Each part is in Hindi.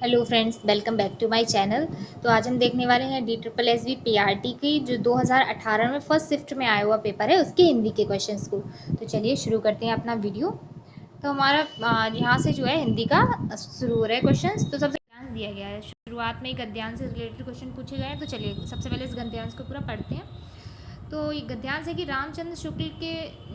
Hello friends, welcome back to my channel. तो आज हम देखने वाले हैं DSSB PRT की जो 2018 में फर्स्ट शिफ्ट में आया हुआ पेपर है उसके हिंदी के क्वेश्चंस को। तो चलिए शुरू करते हैं अपना वीडियो। तो हमारा यहाँ से जो है हिंदी का शुरू हो रहा है क्वेश्चंस। तो सबसे गद्यांश दिया गया है, शुरुआत में ही गद्यांश से रिलेटेड क्वेश्चन पूछे गए हैं। तो चलिए सबसे पहले इस गद्यांश को पूरा पढ़ते हैं। तो ये गद्यांश है कि रामचंद्र शुक्ल के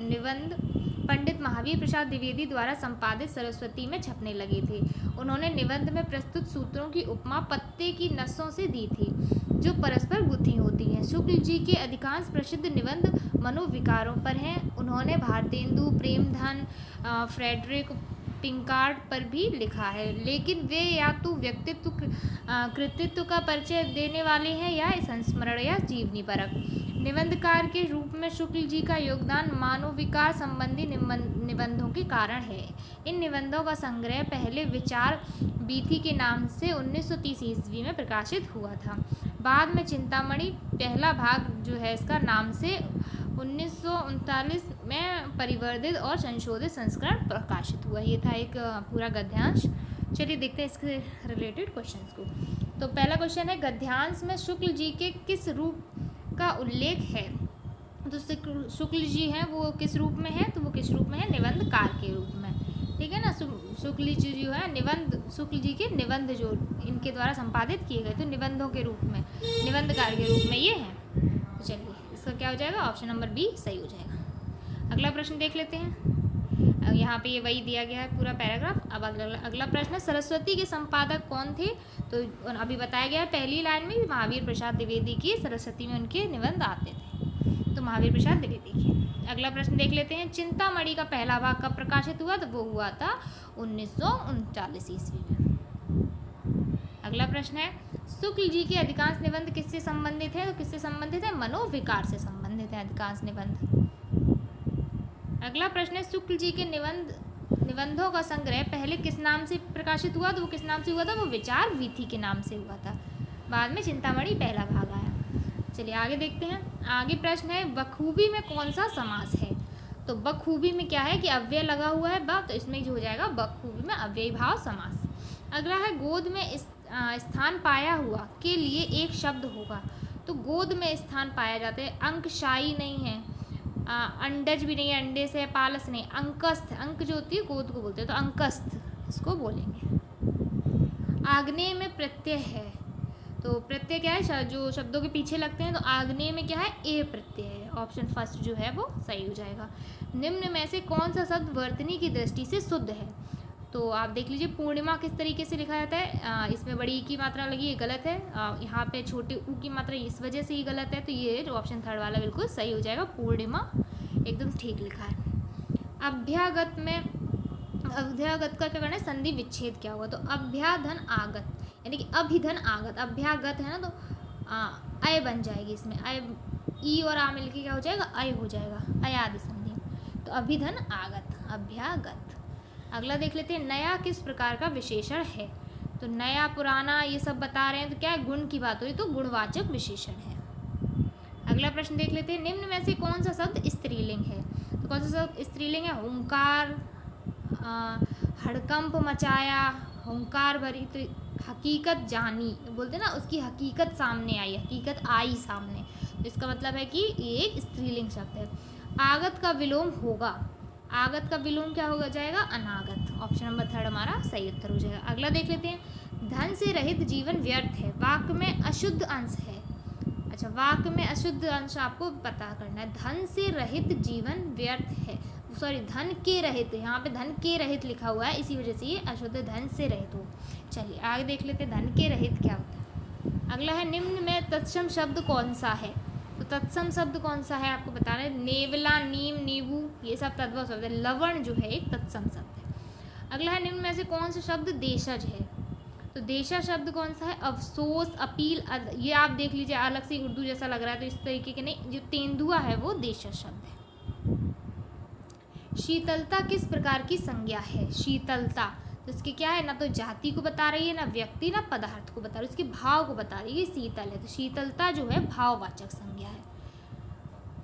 निबंध पंडित महावीर प्रसाद द्विवेदी द्वारा संपादित सरस्वती में छपने लगे थे। उन्होंने निबंध में प्रस्तुत सूत्रों की उपमा पत्ते की नसों से दी थी जो परस्पर गुथी होती हैं। शुक्ल जी के अधिकांश प्रसिद्ध निबंध मनोविकारों पर हैं। उन्होंने भारतेंदु, प्रेमधन, फ्रेडरिक पिंकार्ड पर भी लिखा है, लेकिन वे या तो व्यक्तित्व कृतित्व का परिचय देने वाले हैं या संस्मरण या जीवनी परक। निबंधकार के रूप में शुक्ल जी का योगदान मानव विकार संबंधी निबंधों के कारण है। इन निबंधों का संग्रह पहले विचार बीथी के नाम से 1930 ईस्वी में प्रकाशित हुआ था। बाद में चिंतामणि पहला भाग जो है इसका नाम से 1939 में परिवर्धित और संशोधित संस्करण प्रकाशित हुआ। ये था एक पूरा गद्यांश। चलिए देखते हैं इसके रिलेटेड क्वेश्चंस को। तो पहला क्वेश्चन है, गद्यांश में शुक्ल जी के किस रूप का उल्लेख है? तो शुक्ल जी हैं वो किस रूप में है? तो वो किस रूप में है? निबंधकार के रूप में। ठीक है ना। शुक्ल जी जो है निबंध, शुक्ल जी के निबंध जो इनके द्वारा संपादित किए गए तो निबंधों के रूप में, निबंधकार के रूप में ये हैं। तो चलिए इसका क्या हो जाएगा? ऑप्शन नंबर बी सही हो जाएगा। अगला प्रश्न देख लेते हैं। यहाँ पे ये वही दिया गया है पूरा पैराग्राफ। अब अगला प्रश्न है, सरस्वती के संपादक कौन थे? तो अभी बताया गया है पहली लाइन में महावीर प्रसाद द्विवेदी की सरस्वती में उनके निबंध आते थे, तो महावीर प्रसाद द्विवेदी की। अगला प्रश्न देख लेते हैं, चिंतामणि का पहला भाग कब प्रकाशित हुआ? तो वो हुआ था 1939 ईस्वी में। अगला प्रश्न है, शुक्ल जी के अधिकांश निबंध किससे संबंधित है? तो किससे संबंधित है? मनोविकार से संबंधित है अधिकांश निबंध। अगला प्रश्न है, शुक्ल जी के निबंधों का संग्रह पहले किस नाम से प्रकाशित हुआ? तो वो किस नाम से हुआ था? वो विचार वीथी के नाम से हुआ था। बाद में चिंतामणि पहला भाग आया। चलिए आगे देखते हैं। आगे प्रश्न है, बखूबी में कौन सा समास है? तो बखूबी में क्या है कि अव्यय लगा हुआ है बा, तो इसमें जो हो जाएगा बखूबी में अव्ययी भाव समास। अगला है, गोद में स्थान पाया हुआ के लिए एक शब्द होगा। तो गोद में स्थान पाया जाता है, अंकशाई नहीं है, अंडज भी नहीं है, अंडे से पालस नहीं, अंकस्थ, अंक जो होती है गोद को बोलते हैं, तो अंकस्थ इसको बोलेंगे। आग्नेय में प्रत्यय है, तो प्रत्यय क्या है? जो शब्दों के पीछे लगते हैं, तो आग्नेय में क्या है? ए प्रत्यय है। ऑप्शन फर्स्ट जो है वो सही हो जाएगा। निम्न में से कौन सा शब्द वर्तनी की दृष्टि से शुद्ध है? तो आप देख लीजिए, पूर्णिमा किस तरीके से लिखा जाता है? इसमें बड़ी की मात्रा लगी, ये गलत है। यहाँ पे छोटे ऊ की मात्रा इस वजह से ही गलत है, तो ये जो ऑप्शन थर्ड वाला बिल्कुल सही हो जाएगा। पूर्णिमा एकदम ठीक लिखा है। अभ्यागत में, अभ्यागत का क्या करना है? संधि विच्छेद क्या होगा? तो अभ्याधन आगत, यानी कि अभिधन आगत, अभ्यागत है ना, तो अय बन जाएगी इसमें, अय ई और आ मिलके क्या हो जाएगा? अय हो जाएगा, अयादि संधि। तो अभिधन आगत, अभ्यागत। अगला देख लेते हैं, नया किस प्रकार का विशेषण है? तो नया, पुराना, ये सब बता रहे हैं, तो क्या है? गुण की बात हो रही, तो गुणवाचक विशेषण है। अगला प्रश्न देख लेते हैं, निम्न में से कौन सा शब्द स्त्रीलिंग है? तो कौन सा शब्द स्त्रीलिंग है? हुंकार, हड़कंप मचाया, हुंकार भरी, तो हकीकत जानी बोलते ना, उसकी हकीकत सामने आई, हकीकत आई सामने, तो इसका मतलब है कि ये एक स्त्रीलिंग शब्द है। आगत का विलोम होगा, आगत का विलोम क्या हो जाएगा? अनागत। ऑप्शन नंबर थर्ड हमारा सही उत्तर हो जाएगा। अगला देख लेते हैं, धन से रहित जीवन व्यर्थ है, वाक्य में अशुद्ध अंश है। अच्छा, वाक्य में अशुद्ध अंश आपको पता करना है। धन से रहित जीवन व्यर्थ है, सॉरी धन के रहित, यहाँ पे धन के रहित लिखा हुआ है, इसी वजह से ये अशुद्ध, धन से रहित हो। चलिए आगे देख लेते हैं, धन के रहित क्या होता है। अगला है, निम्न में तत्सम शब्द कौन सा है? तो तत्सम शब्द कौन सा है आपको बताना है। नेवला, नीम, नींबू, ये सब तद्भव शब्द है। लवण जो है एक तत्सम शब्द है। अगला है, निम्न में से कौन सा शब्द देशज है? तो देशा शब्द कौन सा है? अफसोस, अपील, ये आप देख लीजिए, अलग से उर्दू जैसा लग रहा है, तो इस तरीके के नहीं, जो तेंदुआ है वो देशा शब्द है। शीतलता किस प्रकार की संज्ञा है? शीतलता, तो इसके क्या है? ना तो जाति को बता रही है, ना व्यक्ति, ना पदार्थ को बता रही है, इसके भाव को बता रही है, शीतल है, तो शीतलता जो है भाववाचक संज्ञा है।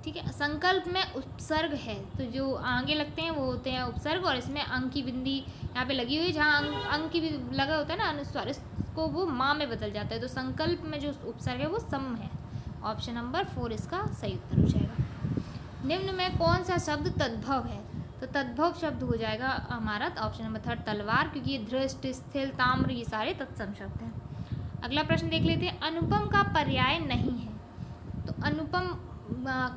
ठीक है। संकल्प में उपसर्ग है तो जो आगे लगते हैं वो होते हैं उपसर्ग, और इसमें अंक की बिंदी यहाँ पे लगी हुई है, जहाँ अंक की लगा होता है ना अनुस्वार, इसको वो माँ में बदल जाता है। तो संकल्प में जो उपसर्ग है वो सम है। ऑप्शन नंबर 4 इसका सही उत्तर हो जाएगा। निम्न में कौन सा शब्द तद्भव है? तो तद्भव शब्द हो जाएगा हमारा ऑप्शन नंबर 3 तलवार, क्योंकि ये धृष्ट, स्थिर, ताम्र ये सारे तत्सम शब्द हैं। अगला प्रश्न देख लेते हैं। अनुपम का पर्याय नहीं है, तो अनुपम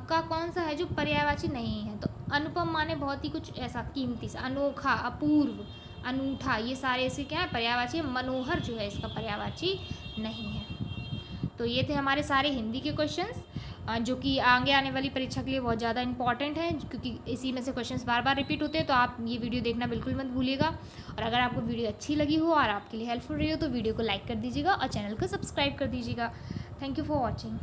का कौन सा है जो पर्यायवाची नहीं है? तो अनुपम माने बहुत ही कुछ ऐसा कीमती सा, अनोखा, अपूर्व, अनूठा, ये सारे इसके क्या है पर्यायवाची। मनोहर जो है इसका पर्यायवाची नहीं है। तो ये थे हमारे सारे हिंदी के क्वेश्चंस, जो कि आगे आने वाली परीक्षा के लिए बहुत ज़्यादा इंपॉर्टेंट है, क्योंकि इसी में से क्वेश्चंस बार बार रिपीट होते हैं। तो आप ये वीडियो देखना बिल्कुल मत भूलिएगा, और अगर आपको वीडियो अच्छी लगी हो और आपके लिए हेल्पफुल रही हो तो वीडियो को लाइक कर दीजिएगा और चैनल को सब्सक्राइब कर दीजिएगा। Thank you for watching.